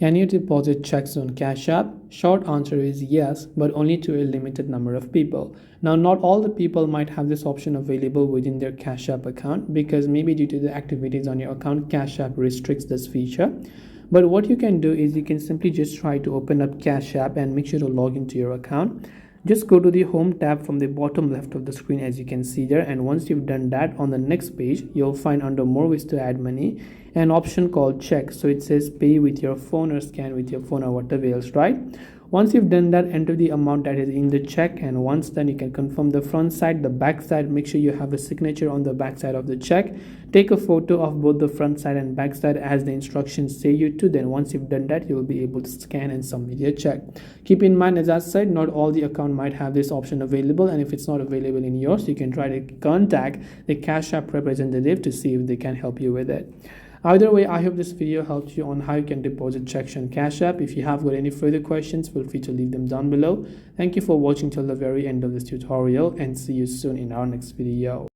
Can you deposit checks on Cash App? Short answer is yes, but only to a limited number of people. Now, not all the people might have this option available within their Cash App account because maybe due to the activities on your account, Cash App restricts this feature. But what you can do is you can simply just try to open up Cash App and make sure to log into your account. Just go to the home tab from the bottom left of the screen, as you can see there, and once you've done that, on the next page you'll find under more ways to add money an option called check. So it says pay with your phone or scan with your phone or whatever else, right? Once you've done that, enter the amount that is in the check, and once done you can confirm the front side, the back side. Make sure you have a signature on the back side of the check. Take a photo of both the front side and back side as the instructions say you to. Then once you've done that, you will be able to scan and submit your check. Keep in mind, as I said, not all the account might have this option available, and if it's not available in yours, you can try to contact the Cash App representative to see if they can help you with it. Either way, I hope this video helped you on how you can deposit checks on Cash App. If you have got any further questions, feel free to leave them down below. Thank you for watching till the very end of this tutorial, and see you soon in our next video.